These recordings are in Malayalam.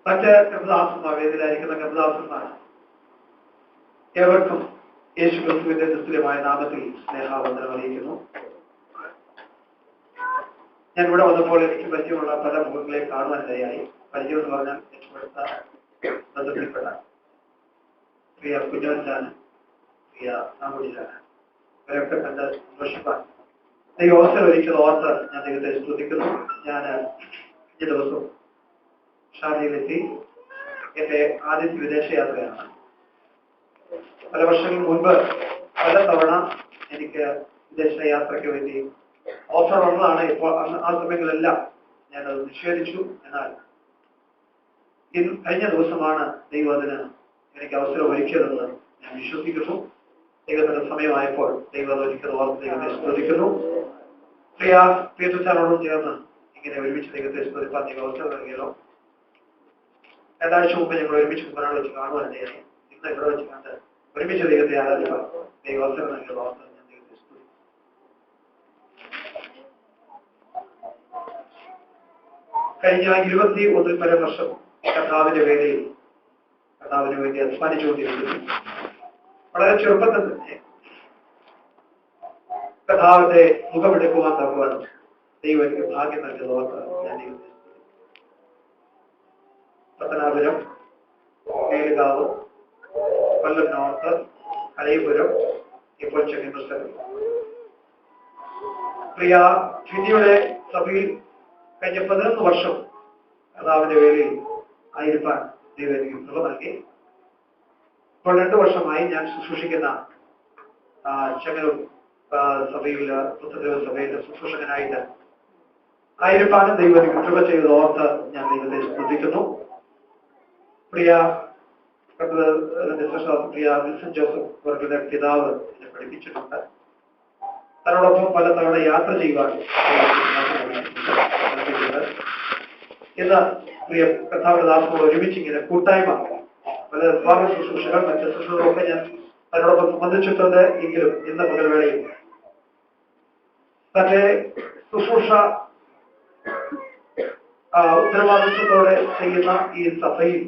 മറ്റ് കൃതദാസന്മാർ, വേദിയിലായിരിക്കുന്ന കൃതദാസന്മാർ, ഏവർക്കും യേശു ക്രിസ്തുവിന്റെ നിസ്തുല്യമായ നാമത്തിൽ സ്നേഹാവന്ദനം അറിയിക്കുന്നു. ഞാൻ ഇവിടെ വന്നപ്പോൾ എനിക്ക് പരിചയമുള്ള പല മുഖങ്ങളെ കാണുവാനിടയായി. പരിചയം എന്ന് പറഞ്ഞാൽ രക്ഷപ്പെടുത്ത ബന്ധത്തിൽപ്പെട്ട പ്രിയ കുഞ്ഞവനാണ്, പ്രിയ നാമുടിയിലാണ്. ഇവരൊക്കെ കണ്ട് സന്തോഷിപ്പാൻ ദൈവം അവസരം ഒരിക്കൽ ഓർത്ത് ഞാൻ ദൈവത്തെ സ്തുതിക്കുന്നു. ഞാൻ ഈ ദിവസം ഷാർജയിലെത്തി. എന്റെ ആദ്യത്തെ വിദേശയാത്രയാണ്. പല വർഷങ്ങൾക്ക് മുൻപ് പല തവണ എനിക്ക് വിദേശയാത്രയ്ക്ക് വേണ്ടി ഓഫർ വന്നതാണ്. ഇപ്പോൾ ആ സമയങ്ങളെല്ലാം ഞാനത് നിഷേധിച്ചു. എന്നാൽ കഴിഞ്ഞ ദിവസമാണ് ദൈവം അതിന് എനിക്ക് അവസരം ഒരുക്കിയതെന്ന് ഞാൻ വിശ്വസിക്കുന്നു. ദൈവത്തിന്റെ സമയമായപ്പോൾ ദൈവം അത് ഒരിക്കൽ ഓർത്ത് ദൈവത്തെ സ്തുതിക്കുന്നു. പ്രിയ പീറ്റർച്ചാനോടും ചേർന്ന് ഇങ്ങനെ ഒരുമിച്ച് ദൈവത്തെ സ്തുതിപ്പാൻ ദൈവം അവസരം നൽകിയല്ലോ. 2 ആഴ്ച മുമ്പ് ഞങ്ങൾ ഒരുമിച്ച് കുമ്പനാട് വെച്ച് കാണുവാനിടയായി. ഇന്ന് ഇവിടെ വെച്ച് കണ്ട് ഒരുമിച്ച് ദൈവത്തെ ആരാധിക്കാൻ ദൈവം അവസരം നൽകിയല്ലോ. ഞാൻ ദൈവത്തെ സ്തുതിക്കുന്നു. കഴിഞ്ഞ 21 വർഷം കർത്താവിന്റെ വേലയിൽ കർത്താവിന് വേണ്ടി അധ്വാനിച്ചുകൊണ്ടിരിക്കുന്നു. വളരെ ചെറുപ്പത്തിൽ തന്നെ കർത്താവിന്റെ മുഖമെടുക്കുവാൻ തക്കുവാൻ ദൈവം എനിക്ക് ഭാഗ്യം നൽകിയതോർത്ത് ഞാൻ ദൈവത്തെ പത്തനാപുരം, മേലുകാവ്, കൊല്ലം നോർത്ത്, കലയപുരം, ഇപ്പോൾ ചെങ്ങന്നൂർ. പ്രിയ ജിന്നിയുടെ സഭയിൽ കഴിഞ്ഞ 11 വർഷം കർത്താവിന്റെ വേലയിൽ ആയിരിക്കാൻ ദൈവം എനിക്ക് കൃപ നൽകി. ഇപ്പോൾ 2 വർഷമായി ഞാൻ ശുശ്രൂഷിക്കുന്ന ചെങ്ങന്നൂർ സഭയിൽ, പുത്രദേവ സഭയിലെ ശുശ്രൂഷകനായിട്ട് ആയിരിക്കാനും ദൈവം എനിക്ക് കൃപ ചെയ്ത് ഓർത്ത് ഞാൻ ദൈവത്തെ സ്തുതിക്കുന്നു. പ്രിയ പ്രിയ വിൽസൺ ജോസഫ് അവരുടെ പിതാവ് എന്നെ പഠിപ്പിച്ചിട്ടുണ്ട്. തന്നോടൊപ്പം പല തവണ യാത്ര ചെയ്യുവാൻ ഇന്ന് പ്രിയ കഥാപ്രദാസനോട് ഒരുമിച്ച് ഇങ്ങനെ കൂട്ടായ്മ പല വിഭാഗ ശുശ്രൂഷകൾ, മറ്റ് ശുശ്രൂഷകളൊക്കെ ഞാൻ അതിനോടൊപ്പം സംബന്ധിച്ചിട്ടുണ്ട്. എങ്കിലും ഇന്ന് പകൽവേളയിൽ തന്റെ ശുശ്രൂഷ ഉത്തരവാദിത്വത്തോടെ ചെയ്യുന്ന ഈ സഭയിൽ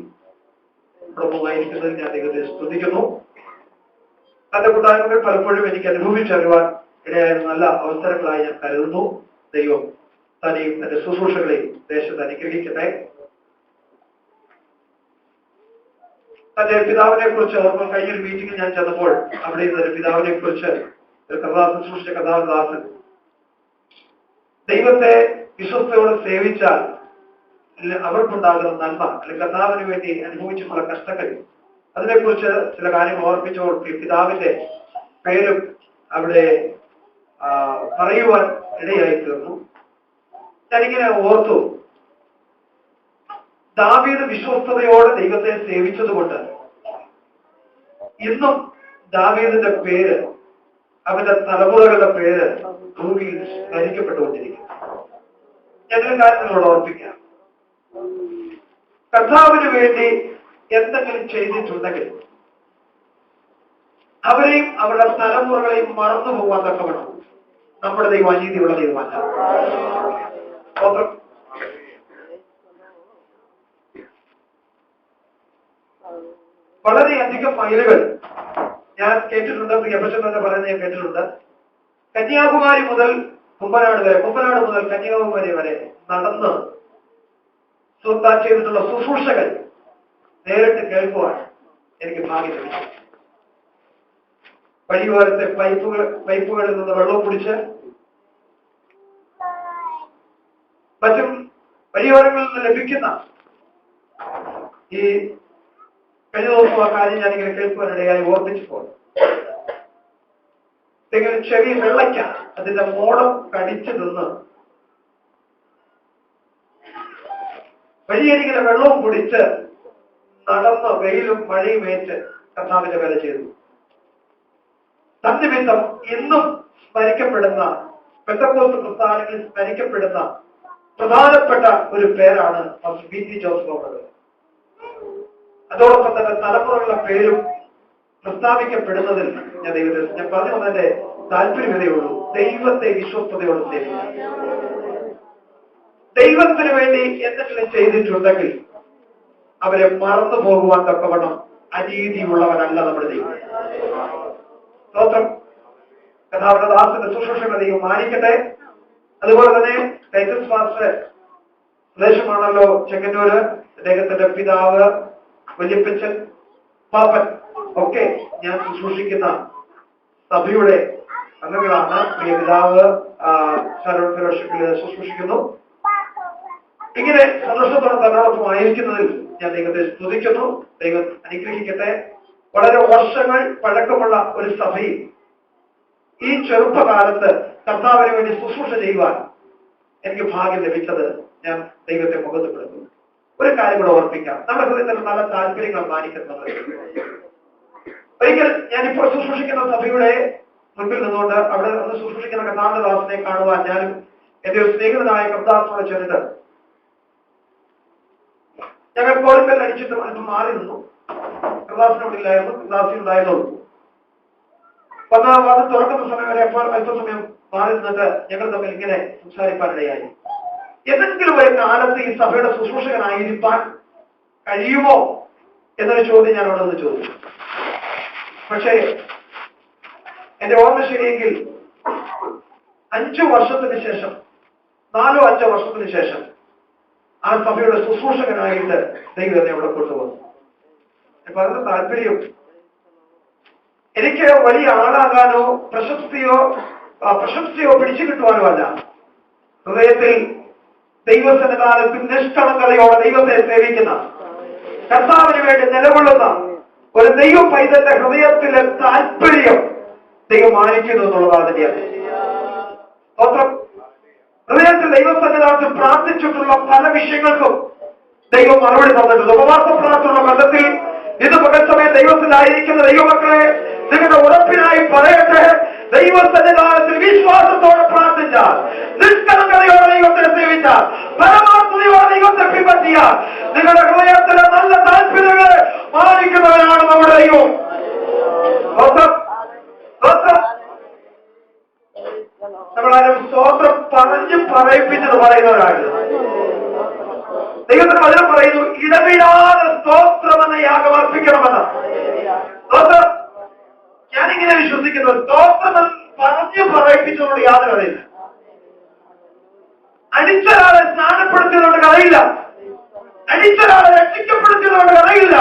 പ്രമുഖമായിരിക്കുന്നതിൽ ഞാൻ ദൈവത്തെ സ്തുതിക്കുന്നു. തന്റെ കൂട്ടായ്മകൾ പലപ്പോഴും എനിക്ക് അനുഭവിച്ചറിയുവാൻ ഇടയായ നല്ല അവസരങ്ങളായി ഞാൻ കരുതുന്നു. ദൈവം തന്നെയും തന്റെ ശുശ്രൂഷകളെയും ദേശത്ത് അനുഗ്രഹിക്കട്ടെ. തന്റെ പിതാവിനെ കുറിച്ച് ഓർമ്മ കഴിഞ്ഞൊരു മീറ്റിംഗിൽ ഞാൻ ചെന്നപ്പോൾ അവിടെ തന്റെ പിതാവിനെ കുറിച്ച് ഒരു കഥാദാസൻ സൂക്ഷിച്ച കഥാദാസൻ ദൈവത്തെ വിശ്വസ്തയോടെ സേവിച്ചാൽ അവർക്കുണ്ടാകുന്ന നന്മ, അല്ലെങ്കിൽ കർത്താവിന് വേണ്ടി അനുഭവിച്ചിട്ടുള്ള കഷ്ടങ്ങൾ, അതിനെക്കുറിച്ച് ചില കാര്യങ്ങൾ ഓർപ്പിച്ചപ്പോൾ പിതാവിന്റെ പേരും അവിടെ പറയുവാൻ ഇടയായി തീർന്നു. ഞാനിങ്ങനെ ഓർത്തു, ദാവീദ് വിശ്വസ്തയോടെ ദൈവത്തെ സേവിച്ചതുകൊണ്ട് ഇന്നും ദാവീദിന്റെ പേര്, അവന്റെ തലമുറകളുടെ പേര് ഭൂമിയിൽ സ്മരിക്കപ്പെട്ടുകൊണ്ടിരിക്കും. ഞാനൊരു കാര്യം നിങ്ങളോട് ഓർപ്പിക്കാം. കർത്താവിന് വേണ്ടി എന്തെങ്കിലും ചെയ്തിട്ടുണ്ടെങ്കിൽ അവരെയും അവരുടെ തലമുറകളെയും മറന്നു പോകാൻ തക്കവണ്ണം നമ്മുടെ ദൈവം അനീതിയുള്ള ദൈവമല്ല. വളരെയധികം ഫയലുകൾ ഞാൻ കേട്ടിട്ടുണ്ട്. പ്രിയപക്ഷൻ തന്നെ പറയുന്നത് ഞാൻ കേട്ടിട്ടുണ്ട്. കന്യാകുമാരി മുതൽ കുമ്പനാട് വരെ, കുമ്പനാട് മുതൽ കന്യാകുമാരി വരെ നടന്ന് താൻ ചെയ്തിട്ടുള്ള ശുശ്രൂഷകൾ നേരിട്ട് കേൾക്കുവാൻ എനിക്ക് ഭാഗ്യം ലഭിച്ചു. വഴിയോരത്തെ പൈപ്പുകളിൽ നിന്ന് വെള്ളം കുടിച്ച് മറ്റും വഴിയോരങ്ങളിൽ നിന്ന് ലഭിക്കുന്ന ഈ കഴിഞ്ഞ ദിവസം ആ കാര്യം ഞാനിങ്ങനെ കേൾക്കുവാനിടയായി ഓർമ്മിച്ചപ്പോൾ ചെറിയ വെള്ളയ്ക്ക അതിന്റെ മോടം കടിച്ചു തിന്ന് വഴിയരികിലെ വെള്ളവും കുടിച്ച് നടന്ന് വെയിലും മഴയും ഏറ്റ് കർത്താവിന്റെ വേല ചെയ്തു. തന്നിമിത്തം ഇന്നും സ്മരിക്കപ്പെടുന്ന, പെന്തക്കോസ്ത് പ്രസ്ഥാനങ്ങളിൽ സ്മരിക്കപ്പെടുന്ന പ്രധാനപ്പെട്ട ഒരു പേരാണ് BT ജോസഫ്. അതോടൊപ്പം തന്നെ തലമുറകളുടെ പേരും പ്രസ്താവിക്കപ്പെടുന്നതിൽ ഞാൻ പറഞ്ഞു വന്നതിന്റെ താല്പര്യമേ ഉള്ളൂ. ദൈവത്തെ വിശ്വസ്തയോടെ സേവിക്കുക. ദൈവത്തിന് വേണ്ടി എന്തെങ്കിലും ചെയ്തിട്ടുണ്ടെങ്കിൽ അവരെ മറന്നു പോകുവാൻ തക്കവണ്ണം അനീതിയുള്ളവനല്ല നമ്മുടെ ദൈവം. സ്തോത്രം. കഥാവിന്റെ ദാസന്റെ ശുശ്രൂഷകളെ ദൈവം മാനിക്കട്ടെ. അതുപോലെ തന്നെ ടൈറ്റസ് മാസ്റ്റർ പ്രദേശമാണല്ലോ ചെങ്ങന്നൂര്. അദ്ദേഹത്തിന്റെ പിതാവ്, വല്യപ്പച്ചൻ, പാപ്പൻ ഒക്കെ ഞാൻ ശുശ്രൂഷിക്കുന്ന സഭയുടെ അംഗങ്ങളാണ്. പ്രിയ പിതാവ് ഫെലോഷിപ്പിൽ ശുശ്രൂഷിക്കുന്നു. ഇങ്ങനെ സന്തോഷത്തോടെ തന്നോടൊപ്പം ആയിരിക്കുന്നതിൽ ഞാൻ ദൈവത്തെ സ്തുതിക്കുന്നു. ദൈവം അനുഗ്രഹിക്കട്ടെ. വളരെ വർഷങ്ങൾ പഴക്കമുള്ള ഒരു സഭയിൽ ഈ ചെറുപ്പകാലത്ത് കർത്താവിന് വേണ്ടി ശുശ്രൂഷ ചെയ്യുവാൻ എനിക്ക് ഭാഗ്യം ലഭിച്ചത് ഞാൻ ദൈവത്തെ മുഖത്തുപെടുത്തുന്നു. ഒരു കാര്യം കൂടെ ഓർപ്പിക്കാം. നമ്മുടെ ഹൃദയത്തിൽ നല്ല താല്പര്യങ്ങൾ മാനിക്കുന്നത്. ഒരിക്കൽ ഞാനിപ്പോൾ ശുശ്രൂഷിക്കുന്ന സഭയുടെ മുൻപിൽ നിന്നുകൊണ്ട് അവിടെ നിന്ന് ശുശ്രൂഷിക്കുന്ന കർത്താവിന്റെ ദാസനെ കാണുവാൻ ഞാനും എന്റെ ഒരു സ്നേഹിതനായ കർത്താവിനോട് ചെന്നിട്ട് ഞങ്ങൾ കോളിംബെൽ അടിച്ചിട്ട് അല്പം മാറി നിന്നു. കർത്താവിനോടില്ലായിരുന്നു, കർത്താവിനുണ്ടായിരുന്നുള്ളൂ. അത് തുറക്കുന്ന സമയം വരെ അല്പസമയം മാറി നിന്നിട്ട് ഞങ്ങൾ തമ്മിൽ ഇങ്ങനെ സംസാരിക്കാനിടയായി. ഏതെങ്കിലും ഒരു കാലത്ത് ഈ സഭയുടെ ശുശ്രൂഷകനായിരിക്കാൻ കഴിയുമോ എന്നൊരു ചോദ്യം ഞാൻ അവിടെ നിന്ന് ചോദിച്ചു. പക്ഷേ എന്റെ ഓർമ്മ ശരിയെങ്കിൽ 5 വർഷത്തിന് ശേഷം, 4-5 വർഷത്തിന് ശേഷം ആ സഭയുടെ ശുശ്രൂഷകനായിട്ട് ദൈവം എന്നെ അവിടെ കൊണ്ടുവന്നു. അപ്പൊ അതിന്റെ താല്പര്യം എനിക്ക് വലിയ ആളാകാനോ പ്രശസ്തിയോ പിടിച്ചു കിട്ടുവാനോ അല്ല. ഹൃദയത്തിൽ ദൈവസന്നിധാനത്തിൽ നിഷ്കളങ്കതയോടെ ദൈവത്തെ സേവിക്കുന്ന, കർത്താവിന് വേണ്ടി നിലകൊള്ളുന്ന ഒരു ദൈവ പൈതന്റെ ഹൃദയത്തിലെ താല്പര്യം ദൈവം മാനിക്കുന്നു എന്നുള്ളതാണ് അതിന്റെ സ്തോത്രം. ഹൃദയത്തിൽ ദൈവസന്നിധാനത്തിൽ പ്രാർത്ഥിച്ചിട്ടുള്ള പല വിഷയങ്ങൾക്കും ദൈവം മറുപടി തന്നിട്ടുണ്ട്. ഉപവാസ പ്രാർത്ഥന ബന്ധത്തിൽ ഇത് പകൽസമയം ദൈവത്തിലായിരിക്കുന്ന ദൈവമക്കളെ നിങ്ങളുടെ ഉറപ്പിനായി പറയട്ടെ, ദൈവസന്നിധാനത്തിൽ വിശ്വാസത്തോടെ പ്രാർത്ഥിച്ചാൽ, നിഷ്കളങ്കതയോടെ ദൈവത്തെ സേവിച്ചാൽ, പരമാർത്ഥതയോടെ ദൈവത്തെ പിൻപറ്റിയാൽ നിങ്ങളുടെ ഹൃദയത്തിലെ നല്ല താല്പര്യങ്ങളെ മാനിക്കുന്നവരാണ് നമ്മുടെ ദൈവം. നമ്മളാരും സ്തോത്രം പറഞ്ഞു പറയിപ്പിച്ചത് പറയുന്നവരാണ്. ദൈവത്തിന് വചനം പറയുന്നു, ഇടവിടാതെ സ്തോത്രമെന്ന യാഗം അർപ്പിക്കണമെന്ന്. സ്തോത്രം. ഞാനിങ്ങനെ വിശ്വസിക്കുന്നു, സ്തോത്രം പറഞ്ഞു പറയിപ്പിച്ചതുകൊണ്ട് യാതൊരു കഥയില്ല. അടിച്ചൊരാളെ സ്നാനപ്പെടുത്തിയതുകൊണ്ട് കഥയില്ല. അടിച്ചൊരാളെ രക്ഷിക്കപ്പെടുത്തിയതുകൊണ്ട് കഥയില്ല.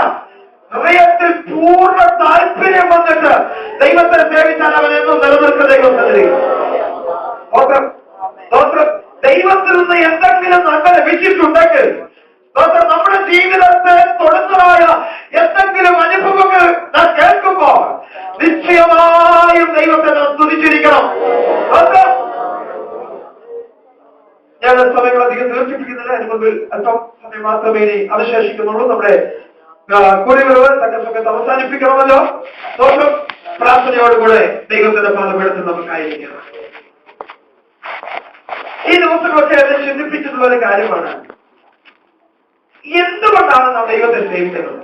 ഹൃദയത്തിൽ പൂർണ്ണ താല്പര്യം വന്നിട്ട് ദൈവത്തെ സേവിച്ചാൽ അവൻ എന്നും നിലനിൽക്കുന്ന ദൈവം. ദൈവത്തിൽ നിന്ന് എന്തെങ്കിലും നന്മ ലഭിച്ചിട്ടുണ്ടെങ്കിൽ, നമ്മുടെ ജീവിതത്തെ തൊടുന്നതായ എന്തെങ്കിലും അനുഭവങ്ങൾ നാം കേൾക്കുമ്പോൾ നിശ്ചയമായും ദൈവത്തെ നാം സ്തുതിച്ചിരിക്കണം. ഞാൻ സമയങ്ങളധികം ദീർഘിപ്പിക്കുന്നില്ല. അതിന് മുമ്പിൽ അല്പം സമയം മാത്രമേ ഇനി അവശേഷിക്കുന്നുള്ളൂ. നമ്മുടെ കൂടിവരവ് തക്ക സമയത്ത് അവസാനിപ്പിക്കണമല്ലോ. ദോഷം പ്രാർത്ഥനയോടുകൂടെ ദൈവത്തിന്റെ പാദപീഠത്തിൽ നമുക്കായിരിക്കണം. ഈ ദിവസങ്ങളൊക്കെ എന്നെ ചിന്തിപ്പിച്ചിട്ടുള്ള ഒരു കാര്യമാണ്, എന്തുകൊണ്ടാണ് നാം ദൈവത്തെ സേവിക്കുന്നത്?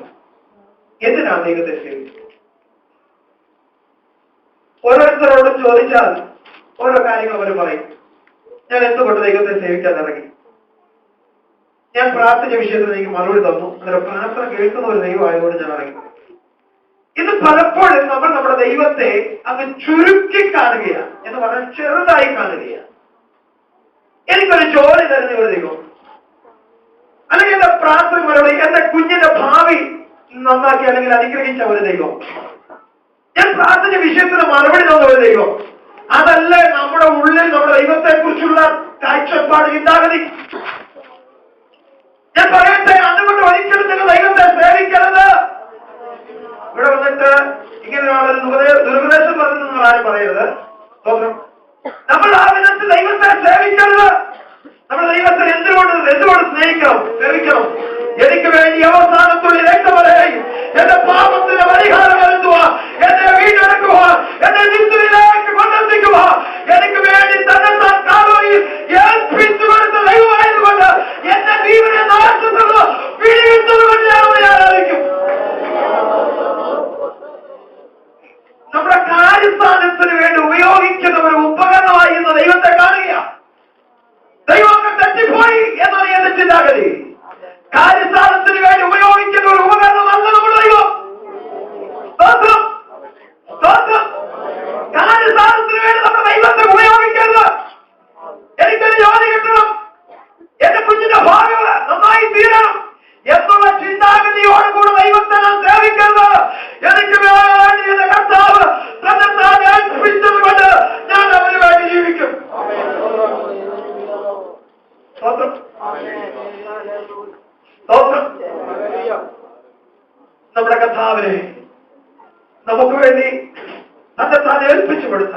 എന്തിനാണ് ദൈവത്തെ സേവിക്കുന്നത്? ഓരോരുത്തരോടും ചോദിച്ചാൽ ഓരോ കാര്യങ്ങൾ അവർ പറയും. ഞാൻ എന്തുകൊണ്ട് ദൈവത്തെ സേവിക്കാൻ ഇറങ്ങി? ഞാൻ പ്രാർത്ഥന വിഷയത്തിൽ എനിക്ക് മറുപടി തന്നു. അങ്ങനെ പ്രാർത്ഥന കേൾക്കുന്ന ഒരു ദൈവമായതുകൊണ്ട് ഞാൻ ഇറങ്ങി. ഇത് പലപ്പോഴും നമ്മൾ നമ്മുടെ ദൈവത്തെ അങ്ങ് ചുരുക്കി കാണുകയാണ്, എന്ന് പറഞ്ഞാൽ ചെറുതായി കാണുകയാണ്. എനിക്കൊരു ജോലി തരുന്ന ഒരു ദൈവം, അല്ലെങ്കിൽ എന്റെ പ്രാർത്ഥന മറുപടി, എന്റെ കുഞ്ഞിന്റെ ഭാവി നന്നാക്കി അല്ലെങ്കിൽ അനുഗ്രഹിച്ച ഒരു ദൈവം, ഞാൻ പ്രാർത്ഥന വിഷയത്തിന് മറുപടി തന്ന ഒരു ദൈവം, അതല്ലേ നമ്മുടെ ഉള്ളിൽ നമ്മുടെ ദൈവത്തെ കുറിച്ചുള്ള കാഴ്ചപ്പാട് ചിന്താഗതി. ഞാൻ പറയട്ടെ, അതുകൊണ്ട് ഒരിക്കലും നിങ്ങൾ ദൈവത്തെ സേവിക്കരുത്. ഇവിടെ വന്നിട്ട് ഇങ്ങനെ ദുരുപദേശം പറഞ്ഞു നിങ്ങൾ ആരും പറയരുത്. നമ്മൾ ആ വിധത്തിൽ ദൈവത്തെ സേവിക്കരുത്. നമ്മുടെ ദൈവത്തെ എന്തുകൊണ്ട് സ്നേഹിക്കണം, സേവിക്കണം? എനിക്ക് വേണ്ടി അവസാനത്തുള്ള രക്തമലയും എന്റെ പാപത്തിന് പരിഹാരം വരുത്തുക, എന്നെ വീണ്ടെടുക്കുക, എന്നെ നിത്യത്തിലേക്ക് കൊണ്ടെത്തിക്കുക, എനിക്ക് വേണ്ടി തന്നെ കാലോയിൽ ഏൽപ്പിച്ചു കൊടുത്ത ദൈവമായതുകൊണ്ട് എന്റെ ജീവനെ നാശത്തുള്ള പിടിവിട്ടത് കൊണ്ട് ഞാൻ ആരാധിക്കും. നമ്മുടെ കാര്യസ്ഥാനത്തിന് വേണ്ടി ഉപയോഗിക്കുന്ന ഒരു ഉപകരണമായി ഇന്ന് ദൈവത്തെ കാണുക. ദൈവമൊക്കെ തെറ്റിപ്പോയി എന്നാണ് എന്റെ ചിന്താഗതി. കാര്യസ്ഥാനത്തിന് വേണ്ടി ഉപയോഗിക്കുന്ന നമ്മുടെ കർത്താവിനെ നമുക്ക് വേണ്ടി തന്നെ താൻ ഏൽപ്പിച്ചു കൊടുത്ത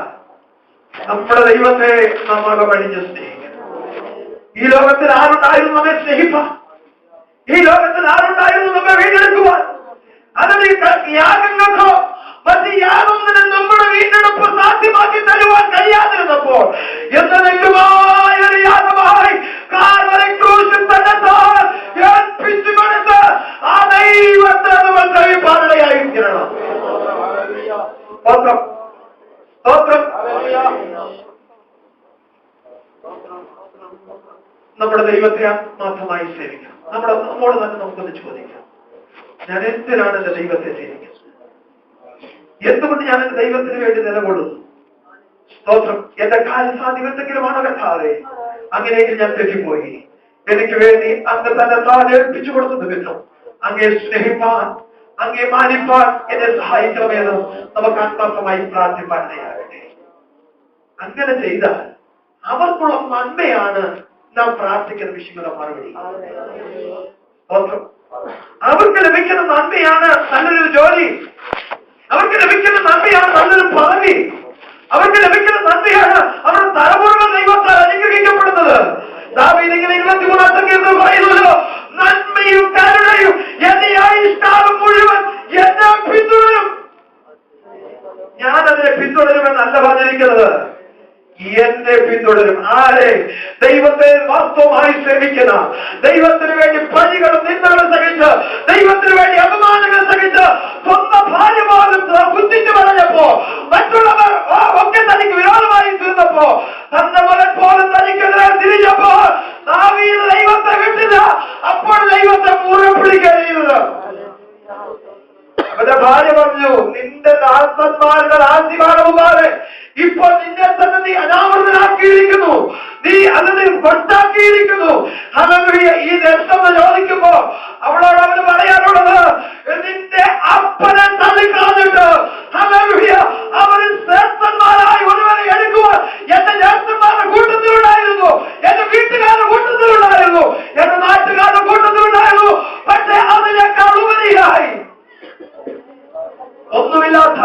നമ്മുടെ ദൈവത്തെ നമ്മൾ വഴിഞ്ഞ് സ്നേഹിക്കണം. ഈ ലോകത്തിൽ ആരുണ്ടായിരുന്നു നമ്മെ സ്നേഹിപ്പാൻ? ഈ ലോകത്തിൽ ആരുണ്ടായിരുന്നു നമ്മെ വീണ്ടെടുക്കുവാൻ? അതിന് യാഗങ്ങൾക്കോ മറ്റ് യാതൊന്നിനും നമ്മുടെ വീണ്ടെടുപ്പ് സാധ്യമാക്കി തരുവാൻ കഴിയാതിരുന്നപ്പോൾ എന്നതെങ്കിലുമായ ഒരു യാഗമായി കാൽവരി ക്രൂശിൽ തന്നെ ഏൽപ്പിച്ചു കൊടുത്ത് ആ ദൈവത്തെ നമ്മൾ കഴിപ്പാനിടയായിരിക്കണം. നമ്മുടെ ദൈവത്തെ ആത്മാർത്ഥമായി സേവിക്കാം. നമ്മോട് തന്നെ നമുക്കൊന്ന് ചോദിക്കാം, ഞാൻ എന്തിനാണ് എന്റെ ദൈവത്തെ സേവിക്കുന്നത്? എന്തുകൊണ്ട് ഞാൻ എന്റെ ദൈവത്തിന് വേണ്ടി നിലകൊള്ളുന്നു? സ്തോത്രം. എന്റെ കാര്യസാധ്യം എന്തെങ്കിലുമാണോ കർത്താവേ? അങ്ങനെയെങ്കിൽ ഞാൻ തെറ്റിപ്പോയി. എനിക്ക് വേണ്ടി അങ്ങ് തന്നെ താൻ ഏൽപ്പിച്ചു കൊടുത്ത നിമിത്തം അങ്ങേ സ്നേഹിപ്പാൻ, അങ്ങേ മാനിപ്പാൻ എന്നെ സഹായിക്കണമെന്ന് നമുക്ക് ആത്മാർത്ഥമായി പ്രാർത്ഥിപ്പാനിടയാകട്ടെ. അങ്ങനെ ചെയ്താൽ അവർക്കുള്ള നന്മയാണ് നാം പ്രാർത്ഥിക്കുന്ന വിഷയങ്ങളുടെ മറുപടി. അവർക്ക് ലഭിക്കുന്ന നന്മയാണ് നല്ലൊരു ജോലി, അവർക്ക് ലഭിക്കുന്ന നന്മയാണ് നല്ലൊരു പദവി, അവർക്ക് ലഭിക്കുന്ന നന്മയാണ് അവരുടെ തലമുറകൾ ദൈവത്താൽ അനുഗ്രഹിക്കപ്പെടുന്നത്. ദാവീദ് ഇങ്ങനെ 23-ാം സങ്കീർത്തനം പറയുന്നല്ലോ, നന്മയും കരുണയും എന്റെ ആയുഷ്കാലം മുഴുവൻ എന്നെ പിന്തുടരും. ഞാനതിനെ പിന്തുടരുമെന്നല്ല പറഞ്ഞിരിക്കുന്നത്, എന്നെ പിന്തുടരും. ആരെ? ദൈവത്തെ വാസ്തവമായി സേവിക്കുന്ന, ദൈവത്തിന് വേണ്ടി പഴികളും നിന്ദകളും സഹിച്ച്, ദൈവത്തിന് വേണ്ടി അപമാനങ്ങൾ സഹിച്ച്, സ്വന്തം ഭാര്യ പോലും ബുദ്ധിച്ചു പറഞ്ഞപ്പോ, മറ്റുള്ളവർ ഒക്കെ തനിക്ക് വിരോധമായി തീർന്നപ്പോ, തന്റെ മകൻ പോലും തനിക്കെതിരെ തിരിഞ്ഞപ്പോ ദാവീദ് ദൈവത്തെ വിട്ടില്ല. അപ്പോൾ ദൈവത്തെ മുറുകെ പിടിക്കുന്നത്. അവന്റെ ഭാര്യ പറഞ്ഞു, നിന്റെ ദാസന്മാരുടെ ആശീർവാദവുമാരെ ഇപ്പോൾ നിന്നെ തന്നെ നീ അനാവൃതനാക്കിയിരിക്കുന്നു, നീ അതിനെ കൊണ്ടാക്കിയിരിക്കുന്നു. ഹല്ലേലൂയ. ഈ രസം ചോദിക്കുമ്പോ അവളോട് അവന് പറയാനുള്ളത്, നിന്റെ അപ്പനെ തള്ളിക്കളഞ്ഞിട്ട് ഹല്ലേലൂയ അവന് ശ്രേഷ്ഠന്മാരായ ഒരുവനെ എടുക്കുവാൻ എന്റെ ജ്യേഷ്ഠന്മാരുടെ കൂട്ടത്തിലുണ്ടായിരുന്നു, എന്റെ വീട്ടുകാരുടെ കൂട്ടത്തിലുണ്ടായിരുന്നു, എന്റെ നാട്ടുകാരുടെ കൂട്ടത്തിലുണ്ടായിരുന്നു. പക്ഷെ അതിനേക്കാൾ ഉപരിയായി ഒന്നുമില്ലാത്ത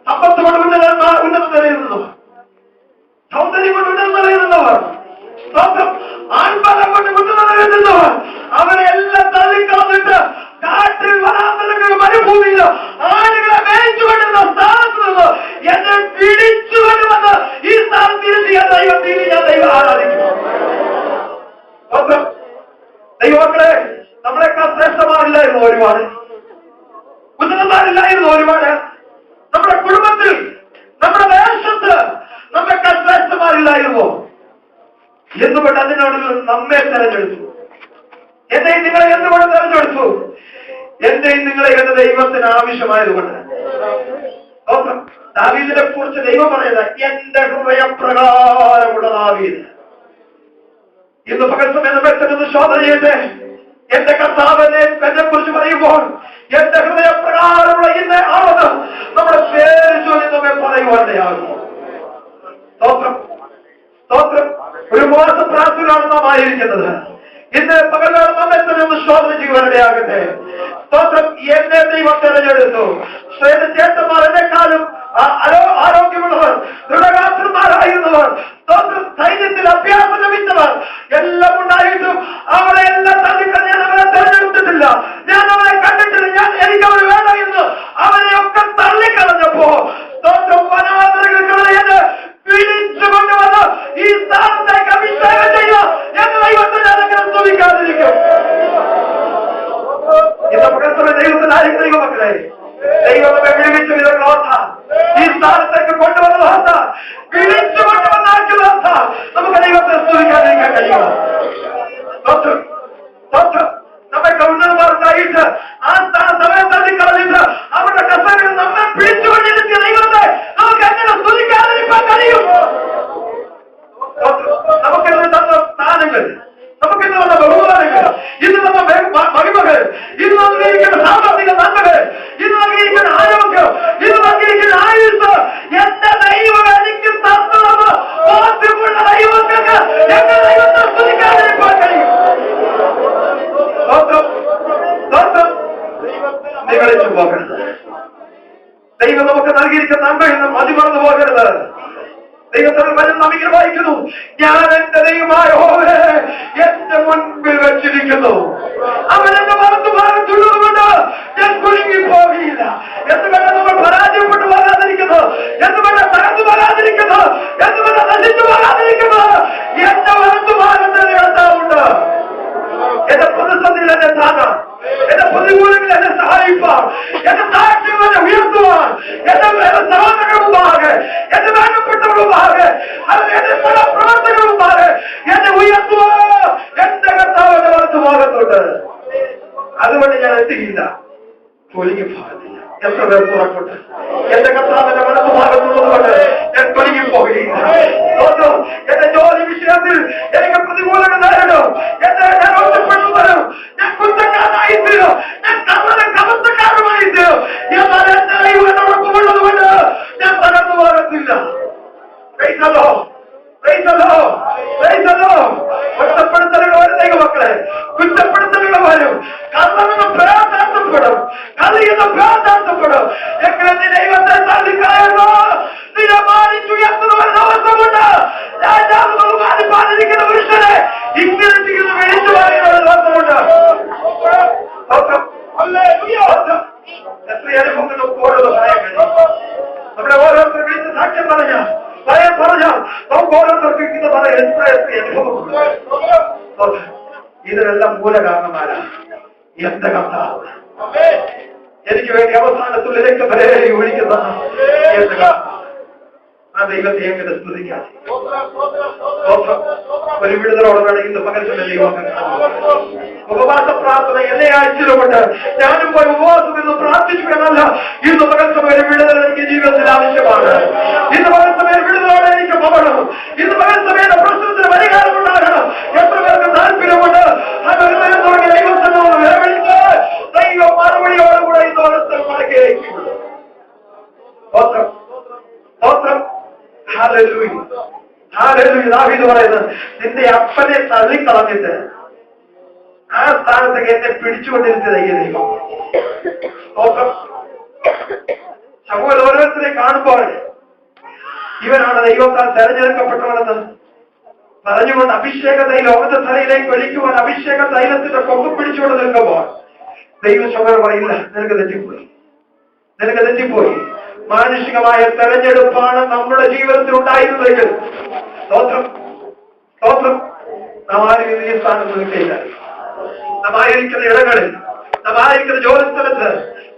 സമ്പത്ത് കൊണ്ട് ഉന്നത നിലയിരുന്നവർ, സൗന്ദര്യം കൊണ്ട് ഉന്നത നിലയിരുന്നവർ, ആൺബലം കൊണ്ട് ഉന്നത നിലയിരുന്നവർ, അവരെ എല്ലാം തള്ളിക്കളഞ്ഞിട്ട് കാട്ടിൽ വനാന്തരങ്ങൾ മരുഭൂമിയിൽ ആളുകളെ മേയിച്ചുകൊണ്ടിരുന്ന സ്ഥാനത്ത് നിന്ന് എന്നെ പിടിച്ചുകൊണ്ടുവന്ന് ഈ സ്ഥാനം തിരിച്ച് ഞാൻ ദൈവം ആരാധിക്കുന്നു. ദൈവമക്കളെ, നമ്മളെക്കാൾ ശ്രേഷ്ഠമാരില്ലായിരുന്നു ഒരുപാട്, ഉന്നതന്മാരില്ലായിരുന്നു ഒരുപാട്. നമ്മുടെ കുടുംബത്തിൽ, നമ്മുടെ ദേശത്ത് നമ്മെക്കാൾ ശ്രേഷ്ഠമാരില്ലായിരുന്നു. എന്തുകൊണ്ട്? അതിനോട് നമ്മെ തെരഞ്ഞെടുത്തു. എന്നെയും നിങ്ങളെ എന്തുകൊണ്ട് തെരഞ്ഞെടുത്തു? എന്റെയും നിങ്ങളെ എന്റെ ദൈവത്തിന് ആവശ്യമായതുകൊണ്ട്. ദാവീദിനെ കുറിച്ച് ദൈവം പറയുന്നത്, എന്റെ ഹൃദയപ്രകാരമുള്ള ദാവീദ്. ഇന്ന് പകൽ സമയം വ്യക്തമെന്ന് ശോധന ചെയ്യട്ടെ. എന്റെ കർത്താവിനെ എന്നെ കുറിച്ച് പറയുമ്പോൾ എന്റെ ഹൃദയപ്രകാരമുള്ള ഇന്ന ആളത് നമ്മുടെ പേര് ചൊല്ലി നമ്മെ പറയുവാനിടയാകുന്നു. സ്തോത്രം, സ്തോത്രം. ഒരു മാസ പ്രാർത്ഥനയാണ് നാം ആയിരിക്കുന്നത്. ഇന്ന് പകലാണ് നമ്മെ തന്നെ ഒന്ന് ശോധന ചെയ്യുവാനിടയാകട്ടെ. സ്തോത്രം. എന്നെ ദൈവം തെരഞ്ഞെടുത്തു. ചേട്ടന്മാർ എന്നെക്കാളും ആരോഗ്യമുള്ളവർ, ദൃഢഗാത്രന്മാരായിരുന്നവർ, സ്തോത്രം, സൈന്യത്തിൽ അഭ്യാസം ലഭിച്ചവർ എല്ലാം ഉണ്ടായിട്ടും അവരെ എല്ലാം തള്ളിക്കളഞ്ഞ ഞാൻ അവരെ തെരഞ്ഞെടുത്തിട്ടില്ല, ഞാൻ അവരെ കണ്ടിട്ടില്ല, എനിക്ക് അവർ വേണ്ട എന്ന് അവരെയൊക്കെ തള്ളിക്കളഞ്ഞപ്പോ സ്തോത്രം വനാന്തരങ്ങൾക്കിടയിൽ പിടിച്ചുകൊണ്ടുവന്ന് ഈ സ്ഥാനത്തേക്ക് അഭിഷേകം ചെയ്ത എന്ന് ദൈവത്തെ ഞാനെങ്ങനെ സ്തുതിക്കാതിരിക്കും? ഇന്ന് പകർത്തുന്ന ദൈവത്തിനായിരിക്കും ദൈവമക്കളെ. ദൈവം നമ്മെ വിളിച്ചു വിധങ്ങളോത്ത ഈ സ്ഥാനത്തേക്ക് കൊണ്ടുവന്നതാത്ത, വിളിച്ചു കൊണ്ടുവന്നാക്കിയതാത്ത നമുക്ക് ദൈവത്തെ സ്തുതിക്കാതിരിക്കാൻ കഴിയും. നമ്മൾക്ക് ഉന്നതമാർക്കായിട്ട് ആ സമയം തള്ളിക്കളഞ്ഞിട്ട് അവരുടെ കസേരകൾ നമ്മെ പിടിച്ചുകൊണ്ടിരുത്തിയ ദൈവത്തെ നമുക്ക് എങ്ങനെ സ്തുതിക്കാതിരിക്കാൻ കഴിയും? നമുക്കിന്ന് തന്ന സ്ഥാനങ്ങൾ, നമുക്കിന്ന് വന്ന ബഹുമാനങ്ങൾ, ഇന്ന് നമ്മ മഹിമകൾ, ഇന്ന് നൽകിയിരിക്കുന്ന സാമ്പത്തിക നന്മകൾ, ഇന്ന് നൽകിയിരിക്കുന്ന ആരോഗ്യം, ഇന്ന് നൽകിയിരിക്കുന്ന ആയുസ് എന്റെ ദൈവം എനിക്ക് തന്നത് ബോധ്യമുള്ള ദൈവങ്ങൾക്ക് എന്റെ ദൈവത്തെ പോകരുത്. ദൈവത്തിൽ വചനം നാം ഇങ്ങനെ വായിക്കുന്നു, ഞാൻ എന്റെ ദൈവമായ യഹോവയെ എന്റെ മുൻപിൽ വെച്ചിരിക്കുന്നു, അവൻ എന്റെ വലത്തുഭാഗത്തുള്ളത് കൊണ്ട് ഞാൻ കുലുങ്ങി പോകില്ല. എന്തുകൊണ്ട് നമ്മൾ പരാജയപ്പെട്ടു പോകാതിരിക്കുന്നു? എന്തുകൊണ്ട് തകർന്നു പോകാതിരിക്കുന്നു? എന്തുകൊണ്ട് നശിച്ചു പോകാതിരിക്കുന്നു? എന്റെ വലത്തുഭാഗത്ത് കർത്താവുണ്ട്. എന്റെ പ്രതിസന്ധിയിൽ എന്നെ താങ്ങാൻ, എന്റെ പ്രതികൂലങ്ങളിൽ എന്നെ സഹായിപ്പാൻ, എന്റെ താഴ്ചകൾ എന്നെ ഉയർത്തുവാൻ, എന്റെ സഹോദരങ്ങളുടെ മുമ്പാകെ, എന്റെ വേണ്ടപ്പെട്ടവരുടെ മുമ്പാകെ, എന്റെ പ്രവർത്തകരുടെ മുമ്പാകെ എന്നെ ഉയർത്തുവാൻ എന്റെ കർത്താവ് എന്റെ വലത്തുഭാഗത്തുണ്ട്. അതുകൊണ്ട് ഞാൻ എത്തിയില്ല, കൊലുങ്ങി ഭാഗത്തില്ല. എത്ര പേർ തുറക്കോട്ടെ, എന്റെ കർത്താവിന്റെ വലത്തുഭാഗത്തുള്ളത് കൊണ്ട് ഞാൻ കൊലുങ്ങി പോവുകയില്ല. എന്റെ ജോലി വിഷയത്തിൽ എനിക്ക് പ്രതികൂലങ്ങൾ നേരിടും, ഞാൻ ഒറ്റപ്പെട്ടു വരും, ഞാൻ കുറ്റക്കാരനായി തീരും, ഞാൻ കവത്തക്കാരുമായി തീരും. എന്നാൽ എന്റെ ദൈവം എന്നോടൊപ്പമുള്ളത് കൊണ്ട് ഞാൻ തകർന്നു പോകത്തില്ല. ഒറ്റപ്പെടുത്തലുകൾ വരും ദൈവമക്കളെ, കുറ്റപ്പെടുത്തലുകൾ വരും, കള്ളമെന്ന് പ്രാർത്ഥിക്കപ്പെടും, കളിയെന്ന് പ്രാർത്ഥിക്കപ്പെടും. എങ്ങനെ നീ ദൈവത്തെ തള്ളിക്കളയുന്നു? നിന്നെ മാനിച്ചുയർത്തുന്ന ഒരു ദിവസമുണ്ട്. രാജാവ് ബഹുമാനിപ്പാതിരിക്കുന്ന പുരുഷനെ ഇങ്ങനെ ചെയ്യുന്ന വിളിച്ചു പറയുന്ന ഒരു ദിവസമുണ്ട്. എത്ര അനുഭവങ്ങൾ നമുക്ക് ഓരോ പറയാൻ കഴിയും. നമ്മുടെ ഓരോരുത്തർ വിളിച്ച് സാക്ഷ്യം പറഞ്ഞാൽ നമുക്ക് ഓരോരുത്തർക്ക് ഇത് പറയാം. എത്ര അനുഭവമുണ്ട്. ഇതിനെല്ലാം മൂല കാരണമാരാ എന്റെ കർത്താവ്. എനിക്ക് വേണ്ടി അവസാനത്തുള്ള രക്തം വരെ ഒഴിക്കുന്ന എന്റെ കർത്താവ്. ആ ദൈവത്തെ എങ്ങനെ സ്മൃതിക്കാം. ഒരു വിടുതലോടെ വേണം ഇന്ന് പകർച്ചന്റെ ദൈവം. ഉപവാസ പ്രാർത്ഥന എന്നെ ആഴ്ചയിലുമുണ്ട്. ഞാനും പോയി ഉപവാസം ഇന്ന് പ്രാർത്ഥിച്ചു എന്നല്ല, ഇന്ന് പകർച്ചമേൽ വിടുതൽ എനിക്ക് ജീവിതത്തിൽ ആവശ്യമാണ്. ഇന്ന് പകർച്ചമേൽ വിടുതലോടെ എനിക്ക് പോകണം. ഇന്ന് പകർച്ചമേലെ പ്രശ്നത്തിന് പരിഹാരമുണ്ടാകണം. എത്ര പേർക്ക് താല്പര്യമുണ്ട്? ഹൃദയം തുടങ്ങി ദൈവത്തിനോട് വിലവിളിച്ച് ദൈവം മറുപടിയോടുകൂടെ ഇന്ന് ഓരോരുത്തർ മടക്കിയേക്കുള്ളൂ. ദാവീദ് പറയുന്നത്, നിന്റെ അപ്പനെ തള്ളിക്കളഞ്ഞിട്ട് ആ സ്ഥാനത്തേക്ക് എന്നെ പിടിച്ചുകൊണ്ടിരുന്നത് ദൈവം. സമൂഹം ഓരോരുത്തരെ കാണുമ്പോൾ ഇവനാണ് ദൈവത്താൽ തെരഞ്ഞെടുക്കപ്പെട്ടവനെന്ന് പറഞ്ഞുകൊണ്ട് അഭിഷേക തൈലം ലോകത്തെ തലയിലേക്ക് ഒഴിക്കുവാൻ അഭിഷേക തൈലത്തിന്റെ കൊമ്പ് പിടിച്ചുകൊണ്ട് നിൽക്കുമ്പോൾ ദൈവസഭ പറയില്ല, നിനക്ക് തെറ്റിപ്പോയി. മാനുഷികമായ തെരഞ്ഞെടുപ്പാണ് നമ്മുടെ ജീവിതത്തിൽ ഉണ്ടായിരുന്നെങ്കിൽ നാം ആരും ഈ സ്ഥാനത്ത് നിൽക്കില്ല. നാം ആയിരിക്കുന്ന ഇടങ്ങളിൽ, നാം ആയിരിക്കുന്ന ജോലിസ്ഥലത്ത്,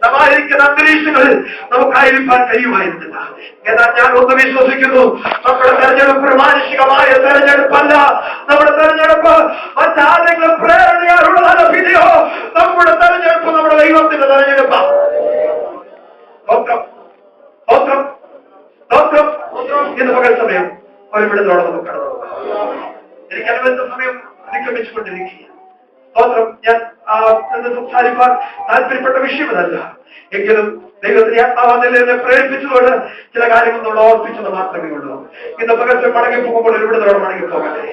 നാം ആയിരിക്കുന്ന അന്തരീക്ഷങ്ങളിൽ നമുക്കായിരിക്കാൻ കഴിയുമായിരുന്നില്ല. എന്നാൽ ഞാൻ ഒന്ന് വിശ്വസിക്കുന്നു, നമ്മുടെ തെരഞ്ഞെടുപ്പ് ഒരു മാനുഷികമായ തെരഞ്ഞെടുപ്പല്ല. നമ്മുടെ തെരഞ്ഞെടുപ്പ് മറ്റാരെങ്കിലും പ്രേരണയാലുള്ളതല്ല, പിന്നെയോ നമ്മുടെ തെരഞ്ഞെടുപ്പ് നമ്മുടെ ദൈവത്തിന്റെ തെരഞ്ഞെടുപ്പാണ്. ഇന്ന് പകൽ സമയം ഒരു വിടുതലോടെ നമുക്ക് കടന്നു പോകാം. എനിക്ക് അനുബന്ധ സമയം അതിക്രമിച്ചുകൊണ്ടിരിക്കുക. ഞാൻ സംസാരിക്കാൻ താല്പര്യപ്പെട്ട വിഷയമല്ല, എങ്കിലും ദൈവത്തിന്റെ ആത്മാവിനെ എന്നെ പ്രേരിപ്പിച്ചതുകൊണ്ട് ചില കാര്യങ്ങൾ നമ്മൾ ഓർപ്പിച്ചത് മാത്രമേ ഉള്ളൂ. ഇന്ന് പകർച്ച മടങ്ങി പോകുമ്പോൾ ഒരു വിടുതലോടെ മടങ്ങി പോകട്ടെ.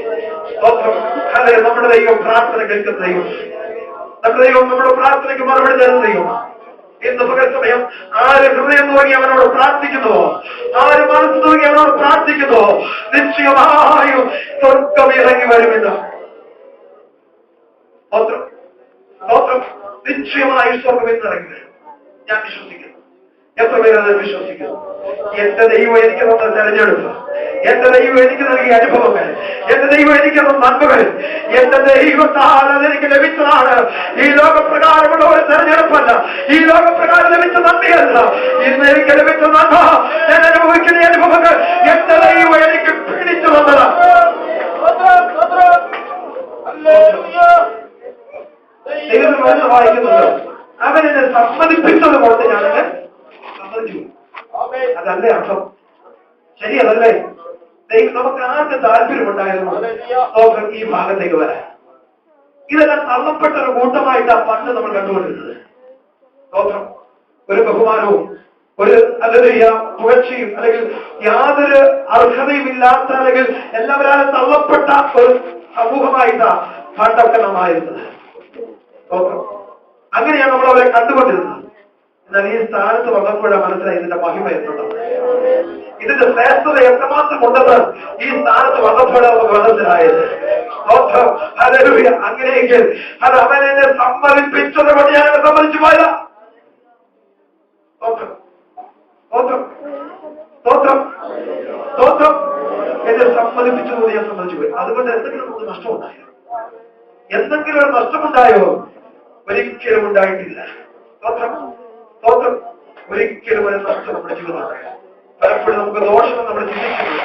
നമ്മുടെ ദൈവം പ്രാർത്ഥന കേൾക്കുന്ന ദൈവം, നമ്മുടെ ദൈവം നമ്മുടെ പ്രാർത്ഥനയ്ക്ക് മറുപടി തരുന്ന ദൈവമാണ്. ഇന്ന് പകൽ സമയം ആര് ഹൃദയം തുടങ്ങി അവനോട് പ്രാർത്ഥിക്കുന്നുവോ, ആര് മനസ്സ് തുടങ്ങി അവനോട് പ്രാർത്ഥിക്കുന്നുവോ, നിശ്ചയമായും സ്വർഗം ഇറങ്ങി വരുമെന്ന്. നിശ്ചയമായും സ്വർഗം ഇറങ്ങി വരും. ഞാൻ വിശ്വസിക്കുന്നു. എത്ര പേരത് വിശ്വസിക്കുന്നു? എന്റെ ദൈവം എനിക്ക് തന്ന തെരഞ്ഞെടുപ്പ്, എന്റെ ദൈവം എനിക്ക് നൽകിയ അനുഭവങ്ങൾ, എന്റെ ദൈവം എനിക്ക് തന്ന നന്മകൾ, എന്റെ ദൈവത്താൽ അതെനിക്ക് ലഭിച്ചതാണ്. ഈ ലോകപ്രകാരമുള്ള ഒരു തെരഞ്ഞെടുപ്പല്ല, ഈ ലോകപ്രകാരം ലഭിച്ച നന്മയല്ല. ഇന്ന് എനിക്ക് ലഭിച്ച നന്മ, ഞാൻ അനുഭവിക്കുന്ന അനുഭവങ്ങൾ എന്റെ ദൈവം എനിക്ക് പിടിച്ചു തന്നതാണ്. ദൈവം വായിക്കുന്നുണ്ട്, അവനെന്നെ സമ്മതിപ്പിച്ചത് കൊണ്ട് ഞാനത് സമ്മതിച്ചു. അതല്ലേ അർത്ഥം? ശരിയതല്ലേ? നമുക്ക് ആദ്യം താല്പര്യമുണ്ടായിരുന്നു ഈ ഭാഗത്തേക്ക് വരാൻ. ഇതെല്ലാം തള്ളപ്പെട്ട ഒരു കൂട്ടമായിട്ടാണ് പണ്ട് നമ്മൾ കണ്ടുകൊണ്ടിരുന്നത്. ഒരു ബഹുമാനവും ഒരു അല്ലെങ്കിൽ പുകഴ്ചയും അല്ലെങ്കിൽ യാതൊരു അർഹതയുമില്ലാത്ത അല്ലെങ്കിൽ എല്ലാവരും തള്ളപ്പെട്ട ഒരു സമൂഹമായിട്ടാണ് പണ്ടൊക്കെ നാമായിരുന്നത്. അങ്ങനെയാണ് നമ്മൾ അവരെ കണ്ടുകൊണ്ടിരുന്നത്. എന്നാൽ ഈ സ്ഥാനത്ത് വന്നപ്പോഴാണ് മനസ്സിലായി ഇതിന്റെ മഹിമ എന്നുള്ളത്, ഇതിന്റെ ശ്രേഷ്ഠത എത്രമാത്രം ഉണ്ടെന്ന് ഈ സ്ഥാനത്ത് വന്നപ്പോഴാണ് നമുക്ക് മനസ്സിലായത്. അങ്ങനെയെങ്കിൽ അത് അവനെ സമ്മതിപ്പിച്ചത് കൊണ്ട് ഞാൻ സമ്മതിച്ചു പോയതാ. എന്നെ സമ്മതിപ്പിച്ചതുകൊണ്ട് ഞാൻ സമ്മതിച്ചു പോയി. അതുകൊണ്ട് എന്തെങ്കിലും നമുക്ക് നഷ്ടമുണ്ടായോ? എന്തെങ്കിലും ഒരു നഷ്ടമുണ്ടായോ? ഒരിക്കലും ഉണ്ടായിട്ടില്ല. ഒരിക്കലും ഒരു നഷ്ടം നമ്മുടെ ജീവിതമുണ്ടായോ? പലപ്പോഴും നമുക്ക് ദോഷം നമ്മൾ ചിന്തിക്കുന്നില്ല.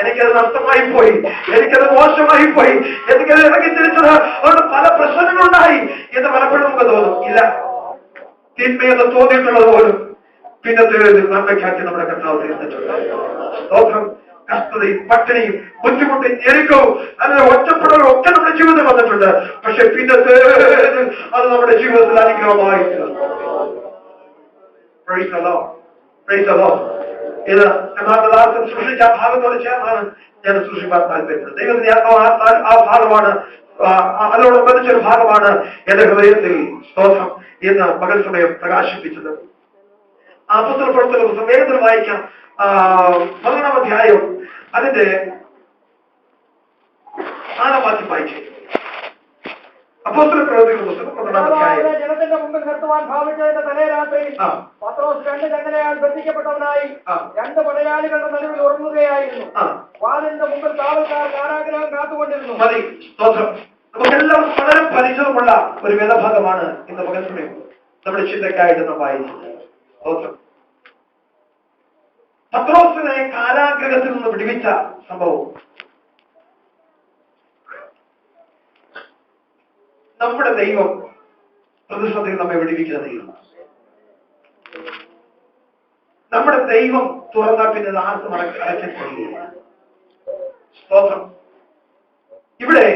എനിക്കത് നഷ്ടമായി പോയി, എനിക്കത് മോശമായി പോയി, എനിക്കത് ഇറങ്ങി തിരിച്ചത് അതുകൊണ്ട് പല പ്രശ്നങ്ങളുണ്ടായി എന്ന് പലപ്പോഴും നമുക്ക് തോന്നും. ഇല്ല, തിന്മയെന്ന് തോന്നിയിട്ടുള്ളത് പോലും പിന്നത്തെ നന്മയ്ക്കാക്കി നമ്മുടെ കർത്താവ് തീർന്നിട്ടുണ്ട്. കഷ്ടതയും പട്ടിണിയും ബുദ്ധിമുട്ടും ഞെരുക്കവും അങ്ങനെ ഒറ്റപ്പെടലും ഒക്കെ നമ്മുടെ ജീവിതത്തിൽ വന്നിട്ടുണ്ട്. പക്ഷെ പിന്നത്തെ അത് നമ്മുടെ ജീവിതത്തിൽ അനുഗ്രഹമായി ഇത് യഥാർത്ഥദാസൻ സൃഷ്ടിച്ച ആ ഭാഗത്തോട് ചേർന്നാണ് ഞാൻ സൃഷ്ടിക്കാൻ താല്പര്യപ്പെടുന്നത്. ദൈവത്തിന് ആ ഭാഗമാണ്, അതോടൊപ്പമൊരു ഭാഗമാണ് എന്റെ ഹൃദയത്തിൽ സ്തോത്രം എന്ന് പകൽ സമയം പ്രകാശിപ്പിച്ചത്. അപ്പോസ്തല പ്രവർത്തന പുസ്തകം വേഗത്തിൽ വായിക്കാം. 11-ാം അധ്യായം അതിന്റെ 4-ാം വാക്യം വായിച്ചു. അപ്പോസ്തല പ്രവർത്തന പുസ്തകം 11-ാം അധ്യായം. ജനത്തിന്റെ മുമ്പിൽ നിർത്തുവാൻ ഭാവിച്ചതിന്റെ തലേ രാത്രി പത്രോസ് 2 ചങ്ങലയാൽ ബന്ധിക്കപ്പെട്ടവനായി 2 പടയാളികളുടെ നടുവിൽ ഉറങ്ങുകയായിരുന്നു. വാതിലിന്റെ മുമ്പിൽ കാവൽക്കാർ കാരാഗ്രഹം കാത്തുകൊണ്ടിരുന്നു. മതി, സ്തോത്രം. നമുക്കെല്ലാം വളരെ പരിചയമുള്ള ഒരു വേദഭാഗമാണ് ഇന്ന് പകൽ സമയം നമ്മുടെ ചിന്തയ്ക്കായിട്ട് നാം വായിച്ചത്. സ്തോത്രം. പത്രോസിനെ കാരാഗ്രഹത്തിൽ നിന്ന് വിടുവിച്ച സംഭവം നമ്മുടെ ദൈവം പ്രതിസന്ധിയിൽ നമ്മെ വിടുവിക്കുന്ന ദൈവം. നമ്മുടെ ദൈവം തുറന്നാൽ പിന്നെ ആർക്കും അടയ്ക്കാൻ കഴിയില്ല. സ്തോത്രം. ഇവിടെ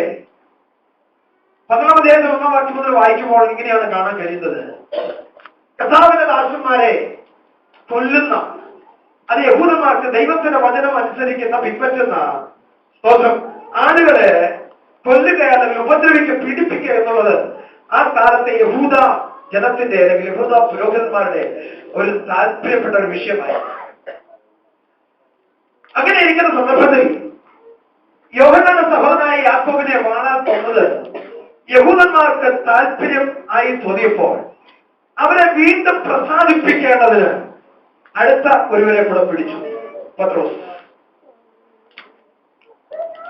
11-ാം അധ്യായത്തിൽ 1-ാം വാക്യം മുതൽ വായിക്കുമ്പോൾ ഇങ്ങനെയാണ് കാണാൻ കഴിയുന്നത്. കർത്താവിന്റെ ദാസന്മാരെ കൊല്ലുന്ന, അത് യഹൂദന്മാർക്ക് ദൈവത്തിന്റെ വചനം അനുസരിക്കുന്ന പിൻപറ്റുന്ന സ്തോത്രം ആളുകളെ കൊല്ലുക അല്ലെങ്കിൽ ഉപദ്രവിക്കുക, പീഡിപ്പിക്കുക എന്നുള്ളത് ആ കാലത്തെ യഹൂദ ജനത്തിന്റെ അല്ലെങ്കിൽ യഹൂദ പുരോഹിതന്മാരുടെ ഒരു താല്പര്യപ്പെട്ട ഒരു വിഷയമായി. അങ്ങനെ ഇരിക്കുന്ന സന്ദർഭത്തിൽ യോഹന്നാന്റെ സഹോദരനായ യാക്കോബിനെ വാളാൻ തോന്നുന്നത് യഹൂദന്മാർക്ക് താല്പര്യം ആയി തോന്നിയപ്പോൾ അവരെ വീണ്ടും പ്രസാദിപ്പിക്കേണ്ടതിന് അടുത്ത ഒരുവരെ കൂടെ പിടിച്ചു, പത്രോസ്.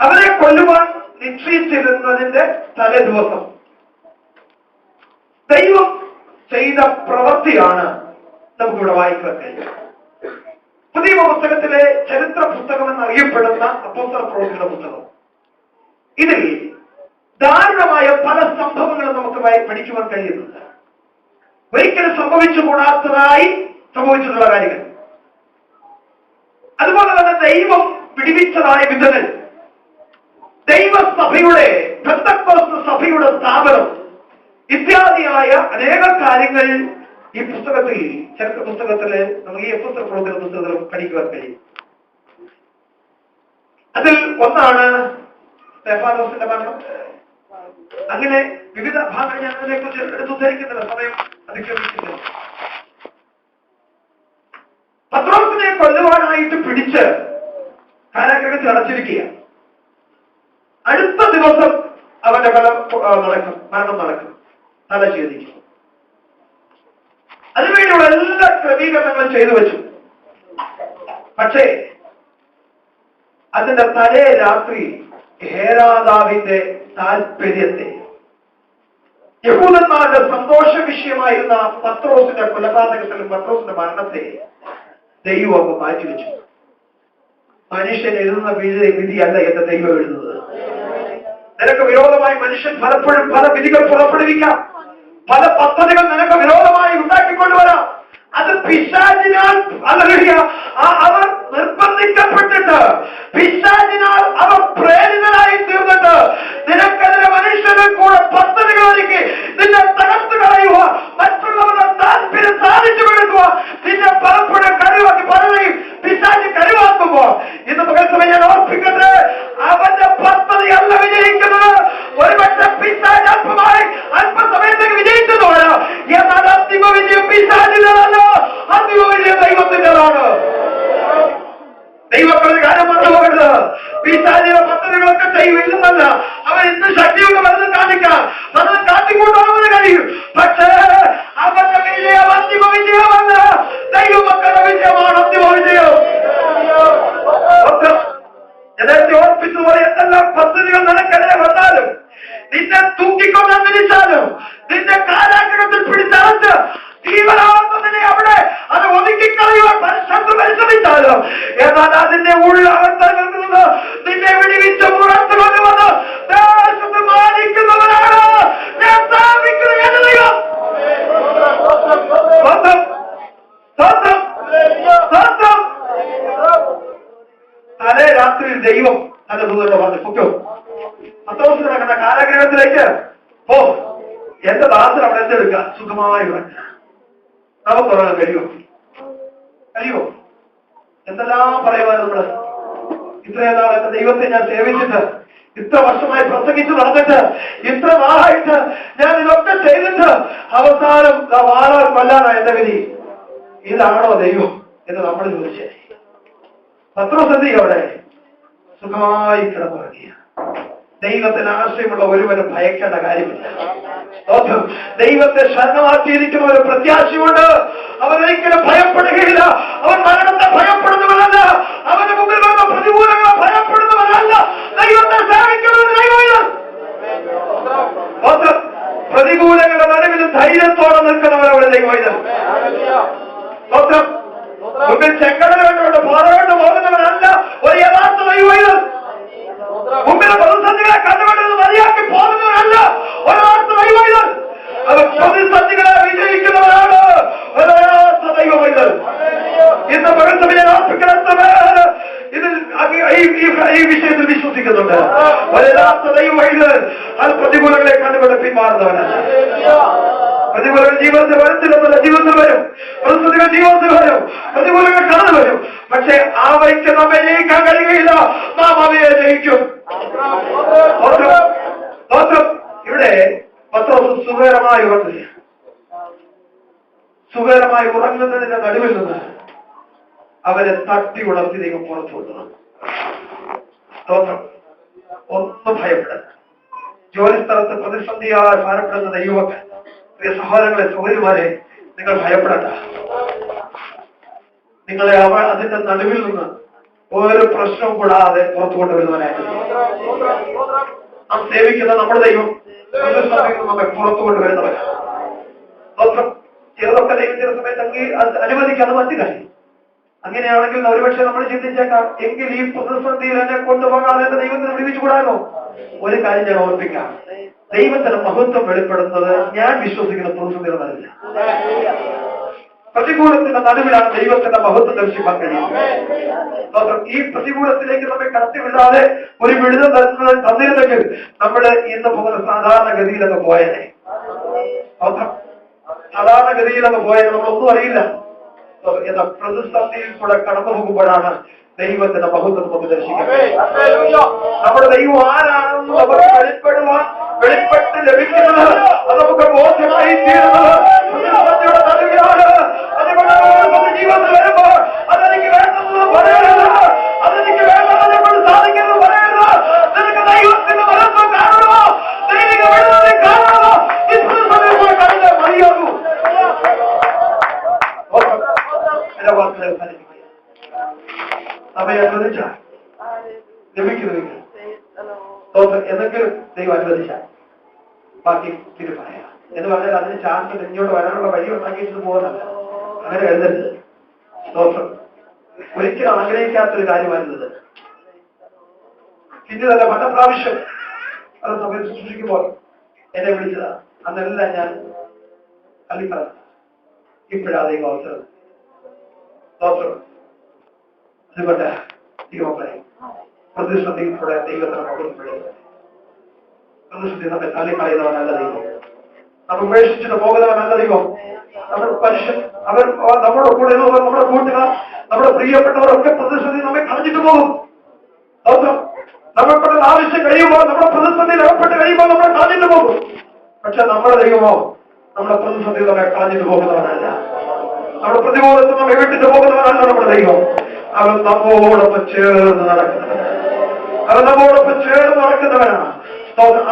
അവരെ കൊല്ലുവാൻ നിശ്ചയിച്ചിരുന്നതിന്റെ തലേ ദിവസം ദൈവം ചെയ്ത പ്രവൃത്തിയാണ് നമുക്കിവിടെ വായിക്കാൻ കഴിയും. പുതിയ പുസ്തകത്തിലെ ചരിത്ര പുസ്തകം എന്നറിയപ്പെടുന്ന അപ്പോസ്തല പ്രവൃത്തിയുടെ പുസ്തകം. ഇതിൽ ദാരുണമായ പല സംഭവങ്ങളും നമുക്ക് പഠിക്കുവാൻ കഴിയുന്നുണ്ട്. ഒരിക്കലും സംഭവിച്ചുകൂടാത്തതായി സംഭവിച്ചിട്ടുള്ള കാര്യങ്ങൾ, അതുപോലെ തന്നെ ദൈവം വിടുവിച്ചതായ വിധങ്ങൾ, ദൈവസഭയുടെ പെന്തക്കോസ്ത് സഭയുടെ സ്ഥാപനം ഇത്യാദിയായ അനേക കാര്യങ്ങൾ ഈ പുസ്തകത്തിൽ, ചരിത്ര പുസ്തകത്തില് നമുക്ക് ഈ അപ്പോസ്തല പ്രവൃത്തിയുടെ പുസ്തകത്തിൽ പഠിക്കുവാൻ കഴിയും. അതിൽ ഒന്നാണ് സ്തെഫാനോസിന്റെ മരണം. അങ്ങനെ വിവിധ ഭാഗങ്ങൾ ഞാൻ അതിനെക്കുറിച്ച് എടുത്തുദ്ധരിക്കുന്നില്ല, സമയം അതിക്രമിക്കുന്നില്ല. പത്രോസിനെ കൊല്ലുവാനായിട്ട് പിടിച്ച് കാരാഗ്രഹത്തിൽ അടച്ചിരിക്കുക. അടുത്ത ദിവസം അവന്റെ മരണം നടക്കും, തല ഛേദിക്കും. അതിനുവേണ്ടിയുള്ള എല്ലാ ക്രമീകരണങ്ങളും ചെയ്തു വെച്ചു. പക്ഷേ അതിന്റെ തലേ രാത്രി ഹേരോദാവിന്റെ താല്പര്യത്തെ, യഹൂദന്മാരുടെ സന്തോഷ വിഷയമായിരുന്ന പത്രോസിന്റെ കൊലപാതകത്തിലും പത്രോസിന്റെ മരണത്തെ ദൈവം അങ്ങ് മാറ്റിവെച്ചു. മനുഷ്യൻ എഴുതുന്ന വിധിയല്ല എന്റെ ദൈവം എഴുതുന്നത്. നിനക്ക് വിരോധമായി മനുഷ്യൻ പലപ്പോഴും പല വിധികൾ പുറപ്പെടുവിക്കാം, പല പദ്ധതികൾ നിനക്ക് വിരോധമായി ഉണ്ടാക്കിക്കൊണ്ടുവരാം. അത് പിശാചിനാൽ അവർ നിർബന്ധിക്കപ്പെട്ടിട്ട്, പിശാചിനാൽ അവർ പ്രേരിതരായി തീർന്നിട്ട് നിനക്കെതിരെ മനുഷ്യരിൽ കൂടെ പദ്ധതികൾ ഒരുക്കി നിന്നെ തകർത്ത് കളയുക, മറ്റുള്ളവരുടെ താല്പര്യം സാധിച്ചു കൊടുക്കുക, നിന്നെ പലപ്പോഴും കഴിവാക്കി പലരെയും പിശാചി കഴിവാക്കുമ്പോ ഇന്ന് പകൽ സമയം ഞാൻ ഓർപ്പിക്കട്ടെ, അവന്റെ പദ്ധതി അല്ല വിജയിക്കുന്നത്. ഒരുപക്ഷെ പിശാച് അല്പമായി അല്പസമയത്തേക്ക് വിജയിച്ചത് വരാം, എന്നാൽ അന്തിമ വിജയം പിശാചിനല്ല. നിന്നെ തൂക്കിക്കൊണ്ട് അന്വേഷിച്ചാലും നിന്റെ കാലാഗ്രഹത്തിൽ പിടിച്ചടച്ച് ജീവനാവുന്നതിനെ അവിടെ അത് ഒതുക്കിക്കളയുവാൻ ശത്രു പരിശ്രമിച്ചാലും എന്നാൽ അതിന്റെ ഉള്ളകത്തൽ നിന്ന് നിന്നെ വിടിവിച്ച് പുറത്തു കൊണ്ടുവന്ന് ദേശത്ത് മാനിക്കുന്നവരാണ് ഞാൻ സ്ഥാപിക്കുന്ന എന്റെ ദൈവം. സ്വന്തം സ്വന്തം സ്വന്തം തലേ രാത്രിയിൽ ദൈവം തന്റെ ദൂതരോട് പറഞ്ഞു, പൊക്കോ പത്രോസ് നടക്കുന്ന കാരാഗ്രഹത്തിലേക്ക് പോ, എന്റെ ദാസൻ അവിടെ എന്തെടുക്കുക സുഖമായി വരട്ടെ. നമുക്കുറങ്ങാൻ കഴിയുമോ? എന്തെല്ലാം പറയുവാൻ നമ്മള് ഇത്രയും നാൾ എന്റെ ദൈവത്തെ ഞാൻ സേവിച്ചിട്ട്, ഇത്ര വർഷമായി പ്രസംഗിച്ച് നടന്നിട്ട്, ഇത്ര നാളായിട്ട് ഞാൻ ഇതൊക്കെ ചെയ്തിട്ട് അവസാനം വാളാൽ കൊല്ലാനാ എന്റെ വിധി. ഇതാണോ ദൈവം എന്ന് നമ്മൾ ചോദിച്ചേ. പത്രോസ് എന്ത് ചെയ്യും? അവിടെ സുഖമായി കിടന്നുറങ്ങിയ. ദൈവത്തിന് ആശ്രയമുള്ള ഒരുവരും ഭയക്കേണ്ട കാര്യമില്ല. ദൈവത്തെ ശരണമാക്കിയിരിക്കുന്ന ഒരു പ്രത്യാശയുണ്ട്. അവരൊരിക്കലും ഭയപ്പെടുകയില്ല. അവൻ മരണത്തെ ഭയപ്പെടുന്നവരല്ല, അവന് മുമ്പിൽ വരുന്ന പ്രതികൂലങ്ങളെ ഭയപ്പെടുന്നവരല്ല. ദൈവത്തെ സേവിക്കുന്നത് ദൈവം. പ്രതികൂലങ്ങളുടെ നടുവിൽ ധൈര്യത്തോടെ നിൽക്കുന്നവരവിടെ ദൈവം. മുമ്പിൽ ചെങ്കടലുകൊണ്ട് പാറകൊണ്ട് പോകുന്നവരല്ല ഒരു യഥാർത്ഥ ദൈവം. മുമ്പിലെ പ്രതിസന്ധികളെ കണ്ടുകൊണ്ടത് മതിയാക്കി പോകുന്നവരല്ല ഒരാർത്ഥ ദൈവം. അത് പ്രതിസന്ധികളെ വിജയിക്കുന്നവരാണ് ഒരാർത്ഥ ദൈവം. ഇന്ന് പകർത്തമിനെ ആർപ്പിക്കണത്തവർ ഇതിൽ ഈ വിഷയത്തിൽ വിശ്വസിക്കുന്നുണ്ട്. ഒരാർത്ഥ ദൈവം അത് പ്രതികൂലങ്ങളെ കണ്ടുകൊണ്ട് പിന്മാറുന്നവരല്ല. പ്രതികൂലങ്ങൾ ജീവിതത്തിൽ വരത്തില്ലെന്നല്ല, ജീവിതത്തിൽ വരും. പ്രതിസന്ധികൾ ജീവിതത്തിൽ വരും, പ്രതികൂലങ്ങൾ കടന്നു വരും. പക്ഷെ അവയ്ക്ക് നമ്മെ ജയിക്കാൻ കഴിയുകയില്ല, നാം അവയെ ജയിക്കും. ഇവിടെ പത്രോസ് സുഖകരമായി ഉറങ്ങുക. സുഖകരമായി ഉറങ്ങുന്നതിന്റെ നടുവിൽ നിന്ന് അവരെ തട്ടി ഉണർത്തി ദൈവം പുറത്തു കൊണ്ടുവന്നു. ഒന്നും ഭയപ്പെടരുത്. ജോലിസ്ഥലത്ത് പ്രതിസന്ധിയായി ഭാരപ്പെടുന്ന ദൈവമക്കൾ, പ്രിയ സഹോദരങ്ങളെ, സഹോദരിമാരെ, നിങ്ങൾ ഭയപ്പെടണ്ട. നിങ്ങളെ അതിന്റെ നടുവിൽ നിന്ന് ഒരു പ്രശ്നവും കൂടാതെ പുറത്തു കൊണ്ടുവരുന്നവനായിട്ട് നാം സേവിക്കുന്ന നമ്മുടെ ദൈവം നമ്മെ പുറത്തു കൊണ്ടുവരുന്നവനാണ്. ചിലതൊക്കെ ദൈവത്തിന്റെ സമയത്ത് അനുവദിക്കാതെ മറ്റു കാര്യം. അങ്ങനെയാണെങ്കിൽ ഒരുപക്ഷെ നമ്മൾ ചിന്തിച്ചേക്കാം, എങ്കിൽ ഈ പ്രതിസന്ധിയിൽ എന്നെ കൊണ്ടുപോകാതെ എന്റെ ദൈവത്തിന് വിളിച്ചുകൂടാനോ? ഒരു കാര്യം ഞാൻ ഓർപ്പിക്കാം, ദൈവത്തിന് മഹത്വം വെളിപ്പെടുന്നത് ഞാൻ വിശ്വസിക്കുന്ന പ്രതിസന്ധിയുടെ നടുവില്ല. പ്രതികൂലത്തിന്റെ നടുവിലാണ് ദൈവത്തിന്റെ മഹത്വം ദർശിക്കാൻ കഴിയുന്നത്. ഈ പ്രതികൂലത്തിലേക്ക് നമ്മെ കടത്തിവിടാതെ ഒരു വിടുതൽ തന്നിരുന്നെങ്കിൽ നമ്മള് ഇന്ന് പോകുന്ന സാധാരണഗതിയിലൊക്കെ പോയനെ. സാധാരണഗതിയിലൊക്കെ പോയത് നമ്മളൊന്നും അറിയില്ല. എന്ന പ്രതിസന്ധിയിൽ കൂടെ കടന്നു പോകുമ്പോഴാണ് ദൈവത്തിന്റെ മഹത്വം നമുക്ക് ദർശിക്കുന്നത്. നമ്മുടെ ദൈവം ആരാണെന്ന് നമുക്ക് വെളിപ്പെട്ട് ലഭിക്കുന്നത്, അത് നമുക്ക് ബോധ്യമായി തീരുന്നത് പ്രതിസന്ധിയുടെ നടുവിലാണ്. അതുകൊണ്ട് ജീവിതത്തിൽ വരുമ്പോൾ അതെനിക്ക് വേണ്ടത് പറയരുത്, അതെനിക്ക് വേണ്ടത് കൊണ്ട് സാധിക്കുന്നത് പറയരുത്. നിനക്ക് ദൈവത്തിന്റെ മഹത്വം കാണണമോ, ദൈവിക വെള്ളത്തിൽ കാണണമോ, ഈ പ്രതിസന്ധിയിൽ കൂടെ കടന്ന് മതിയാകൂ. എന്റെ വാക്കുകൾ സമയം അനുവദിച്ച ലഭിക്കുന്നില്ല എന്തെങ്കിലും ദൈവം അനുവദിച്ച ബാക്കി പിന്നെ പറയാം എന്ന് പറഞ്ഞാൽ അതിന് ചാൻസ് ഇങ്ങോട്ട് വരാനുള്ള വഴി ഉണ്ടാക്കിയിട്ട് പോകുന്നല്ല. അങ്ങനെ എഴുതരുത്. സ്തോത്രം. ഒരിക്കലും ആഗ്രഹിക്കാത്തൊരു കാര്യമായിരുന്നത്. പിന്നെ തന്നെ പല പ്രാവശ്യം അത് സമയത്ത് സൂക്ഷിക്കുമ്പോൾ എന്നെ വിളിച്ചതാ. അന്നെല്ലാം ഞാൻ അല്ലിപ്പറ ഇപ്പോഴാണ് ദൈവം അവസരം. സ്തോത്രം. അതുകൊണ്ട് ദൈവങ്ങളെ പ്രതിസന്ധിയിലൂടെ ദൈവത്തിന് മഹത്വപ്പെടുന്നത്. പ്രതിസന്ധി നമ്മെ തള്ളിക്കളയുന്നവനല്ല ദൈവം. നമ്മൾ ഉപേക്ഷിച്ചിട്ട് പോകുന്നവനല്ല ദൈവം. നമ്മുടെ മനുഷ്യൻ അവർ നമ്മുടെ കൂടെ നമ്മുടെ കൂട്ടുകാർ നമ്മുടെ പ്രിയപ്പെട്ടവരൊക്കെ പ്രതിസന്ധി നമ്മെ കളഞ്ഞിട്ട് പോകും. നമ്മൾക്കുള്ള ആവശ്യം കഴിയുമ്പോൾ നമ്മുടെ പ്രതിസന്ധിയിൽ അകപ്പെട്ട് കഴിയുമ്പോൾ നമ്മളെ കളഞ്ഞിട്ട് പോകും. പക്ഷെ നമ്മുടെ ദൈവമോ നമ്മുടെ പ്രതിസന്ധി നമ്മെ കളഞ്ഞിട്ട് പോകുന്നവനല്ല. നമ്മുടെ പ്രതികൂലത്തിൽ നമ്മെ വിട്ടിട്ട് പോകുന്നവനല്ല നമ്മുടെ ദൈവം. അവൻ നമ്മോടൊപ്പം ചേർന്ന് നടക്കുന്നവനാണ്. അവൻ നമ്മോടൊപ്പം ചേർന്ന് നടക്കുന്നവനാണ്.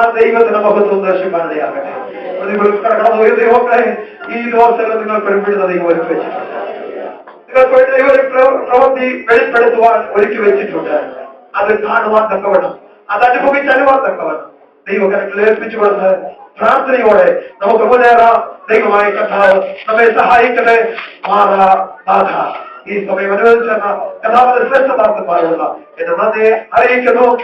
ആ ദൈവത്തിന്റെ മഹത്വം ദർശിക്കാനിടയാകട്ടെ. കടന്നു പോയ ദൈവങ്ങളെ ഈ ദിവസങ്ങൾ നിങ്ങൾക്ക് ഒരുമിടുന്ന ദൈവം ഒരുക്കി വെച്ചിട്ടുണ്ട്. നിങ്ങൾക്ക് ദൈവം ഒരു പ്രവൃത്തി വെളിപ്പെടുത്തുവാൻ ഒരുക്കി വെച്ചിട്ടുണ്ട്. അത് കാണുവാൻ തക്കവണ്ണം, അത് അനുഭവിച്ചറിവാൻ തക്കവണ്ണം ദൈവകരത്തിൽ ഏൽപ്പിച്ചുകൊണ്ട് പ്രാർത്ഥനയോടെ നമുക്ക് മുന്നേറാം. ദൈവമായ കർത്താവ് നമ്മെ സഹായിക്കട്ടെ. മാതാ ഈ സമയം അനുവദിച്ചെന്ന കഥാവിന്റെ ശ്രേഷ്ഠതാർത്ഥന്മാരുള്ള എന്റെ നന്ദിയെ അറിയിക്കുന്നു.